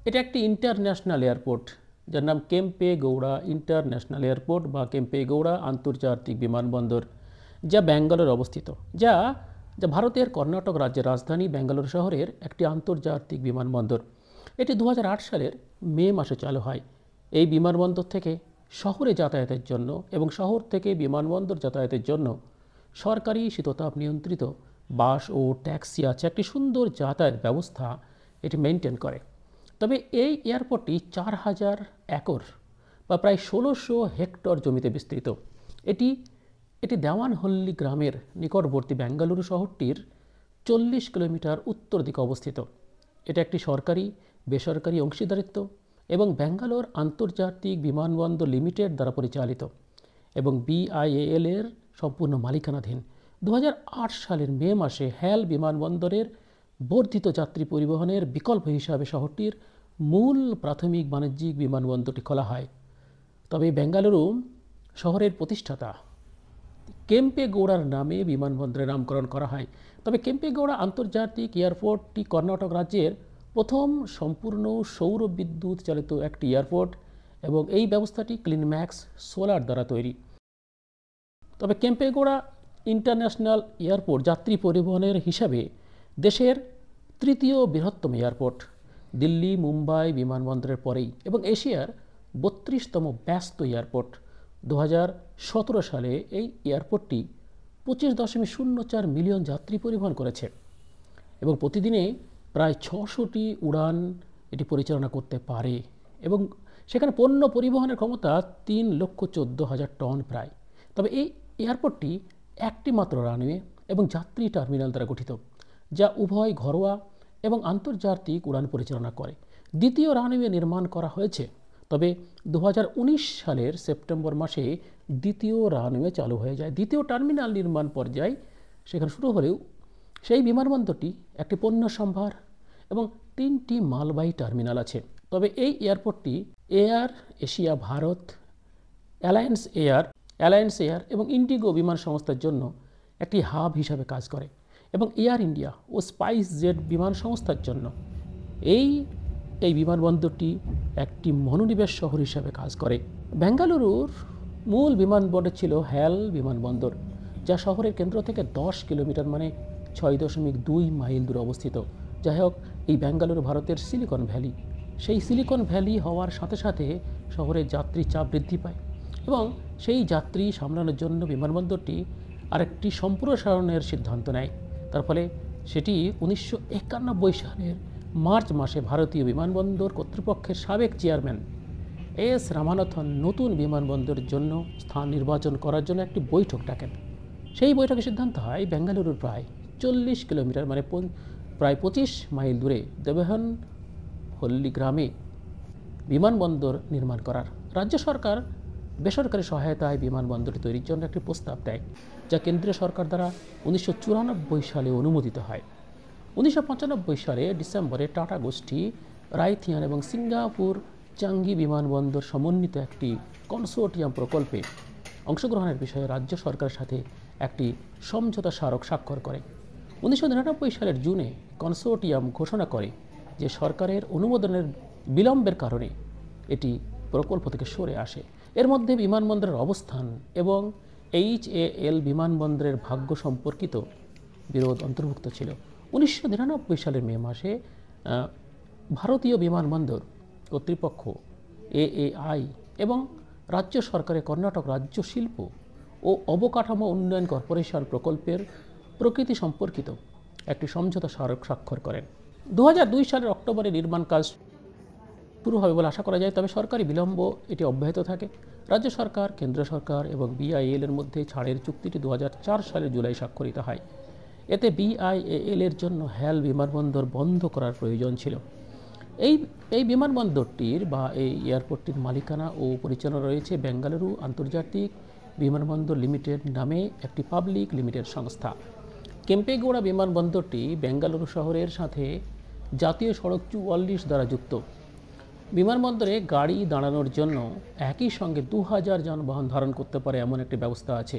এটা একটি international airport, যার নাম কেম্পেগৌড়া ইন্টারন্যাশনাল এয়ারপোর্ট বা কেম্পেগৌড়া আন্তর্জাতিক বিমানবন্দর, যা ব্যাঙ্গালোরে অবস্থিত, যা যা ভারতের কর্ণাটক রাজ্যের রাজধানী ব্যাঙ্গালোর শহরের একটি আন্তর্জাতিক বিমানবন্দর। এটি 2008 সালের মে মাসে চালু হয়। এই বিমানবন্দর থেকে শহরে যাতায়াতের জন্য এবং শহর থেকে বিমানবন্দর যাতায়াতের জন্য সরকারি শীততাপ নিয়ন্ত্রিত বাস ও ট্যাক্সি আছে। একটি সুন্দর যাতায়াত ব্যবস্থা এটি মেনটেন করে। তবে এই এয়ারপোর্টটি 4000 একর বা প্রায় 1600 হেক্টর জমিতে বিস্তৃত। এটি এটি দেওয়ানহল্লি গ্রামের নিকটবর্তী বেঙ্গালুরু শহরটির 40 কিলোমিটার উত্তর দিকে অবস্থিত। এটা একটি সরকারি বেসরকারি অংশীদারিত্ব এবং ব্যাঙ্গালোর আন্তর্জাতিক বিমানবন্দর লিমিটেড দ্বারা পরিচালিত এবং BIAL এর সম্পূর্ণ মালিকানাধীন। 2008 সালের মে মাসে হ্যাল বিমানবন্দরের বর্ধিত যাত্রী পরিবহনের বিকল্প হিসাবে শহরটির মূল প্রাথমিক বাণিজ্যিক বিমানবন্দরটি খোলা হয়। তবে বেঙ্গালুরু শহরের প্রতিষ্ঠাতা কেম্পেগৌড়ার নামে বিমানবন্দরের নামকরণ করা হয়। তবে কেম্পেগৌড়া আন্তর্জাতিক এয়ারপোর্টটি কর্ণাটক রাজ্যের প্রথম সম্পূর্ণ সৌর বিদ্যুৎ চালিত একটি এয়ারপোর্ট এবং এই ব্যবস্থাটি ক্লিনম্যাক্স সোলার দ্বারা তৈরি। তবে কেম্পেগৌড়া ইন্টারন্যাশনাল এয়ারপোর্ট যাত্রী পরিবহনের হিসাবে দেশের তৃতীয় বৃহত্তম এয়ারপোর্ট, দিল্লি মুম্বাই বিমানবন্দরের পরেই, এবং এশিয়ার 32তম ব্যস্ত এয়ারপোর্ট। 2017 সালে এই এয়ারপোর্টটি 25.04 মিলিয়ন যাত্রী পরিবহন করেছে এবং প্রতিদিনে প্রায় 600টি উড়ান এটি পরিচালনা করতে পারে এবং সেখানে পণ্য পরিবহনের ক্ষমতা 3,14,000 টন প্রায়। তবে এই এয়ারপোর্টটি একটি মাত্র রানওয়ে এবং যাত্রী টার্মিনাল দ্বারা গঠিত, যা উভয় ঘরোয়া এবং আন্তর্জাতিক উড়ান পরিচালনা করে। দ্বিতীয় রানওয়ে নির্মাণ করা হয়েছে, তবে 2019 সালের সেপ্টেম্বর মাসে দ্বিতীয় রানওয়ে চালু হয়ে যায়। দ্বিতীয় টার্মিনাল নির্মাণ পর্যায়ে সেখানে শুরু হলেও সেই বিমানবন্দরটি একটি পণ্য সম্ভার এবং 3টি মালবাহী টার্মিনাল আছে। তবে এই এয়ারপোর্টটি Air Asia Bharat, Alliance Air এবং ইন্ডিগো বিমান সংস্থার জন্য একটি হাব হিসাবে কাজ করে এবং এয়ার ইন্ডিয়া ও স্পাইস জেট বিমান সংস্থার জন্য এই বিমানবন্দরটি একটি মনোনিবেশ শহর হিসাবে কাজ করে। বেঙ্গালুরুর মূল বিমানবন্দর ছিল হ্যাল বিমানবন্দর, যা শহরের কেন্দ্র থেকে 10 কিলোমিটার মানে 6.2 মাইল দূরে অবস্থিত। যাই হোক, এই বেঙ্গালুরু ভারতের সিলিকন ভ্যালি। সেই সিলিকন ভ্যালি হওয়ার সাথে সাথে শহরের যাত্রী চাপ বৃদ্ধি পায় এবং সেই যাত্রী সামলানোর জন্য বিমানবন্দরটি আরেকটি সম্প্রসারণের সিদ্ধান্ত নেয়। তার ফলে সেটি 1991 সালের মার্চ মাসে ভারতীয় বিমানবন্দর কর্তৃপক্ষের সাবেক চেয়ারম্যান S রামানাথন নতুন বিমানবন্দরের জন্য স্থান নির্বাচন করার জন্য একটি বৈঠক ডাকেন। সেই বৈঠকে সিদ্ধান্ত হয় বেঙ্গালুরুর প্রায় 40 কিলোমিটার মানে প্রায় 25 মাইল দূরে দেবহনহল্লি গ্রামে বিমানবন্দর নির্মাণ করার। রাজ্য সরকার বেসরকারি সহায়তায় বিমানবন্দরটি তৈরির জন্য একটি প্রস্তাব দেয়, যা কেন্দ্রীয় সরকার দ্বারা 1994 সালে অনুমোদিত হয়। 1995 সালে ডিসেম্বরে টাটা গোষ্ঠী রাইথিয়ান এবং সিঙ্গাপুর চাঙ্গি বিমানবন্দর সমন্বিত একটি কনসোর্টিয়াম প্রকল্পে অংশগ্রহণের বিষয়ে রাজ্য সরকারের সাথে একটি সমঝোতা স্মারক স্বাক্ষর করে। 1999 সালের জুনে কনসোর্টিয়াম ঘোষণা করে যে সরকারের অনুমোদনের বিলম্বের কারণে এটি প্রকল্প থেকে সরে আসে। এর মধ্যে বিমানবন্দরের অবস্থান এবং HAL বিমানবন্দরের ভাগ্য সম্পর্কিত বিরোধ অন্তর্ভুক্ত ছিল। 1999 সালের মে মাসে ভারতীয় বিমানবন্দর কর্তৃপক্ষ AAI এবং রাজ্য সরকারের কর্ণাটক রাজ্য শিল্প ও অবকাঠামো উন্নয়ন কর্পোরেশন প্রকল্পের প্রকৃতি সম্পর্কিত একটি সমঝোতা স্মারক স্বাক্ষর করেন। 2002 সালের অক্টোবরে নির্মাণ কাজ শুরু হবে বলে আশা করা যায়, তবে সরকারি বিলম্ব এটি অব্যাহত থাকে। রাজ্য সরকার, কেন্দ্র সরকার এবং BIAL এর মধ্যে ছাড়ের চুক্তিটি 2004 সালের জুলাই স্বাক্ষরিত হয়। এতে BIAL এর জন্য হ্যাল বিমানবন্দর বন্ধ করার প্রয়োজন ছিল। এই বিমানবন্দরটির বা এই এয়ারপোর্টটির মালিকানা ও পরিচালনা রয়েছে বেঙ্গালুরু আন্তর্জাতিক বিমানবন্দর লিমিটেড নামে একটি পাবলিক লিমিটেড সংস্থা। কেম্পেগৌড়া বিমানবন্দরটি বেঙ্গালুরু শহরের সাথে জাতীয় সড়ক 44 দ্বারা যুক্ত। বিমানবন্দরে গাড়ি দাঁড়ানোর জন্য একই সঙ্গে 2000 যানবাহন ধারণ করতে পারে এমন একটি ব্যবস্থা আছে।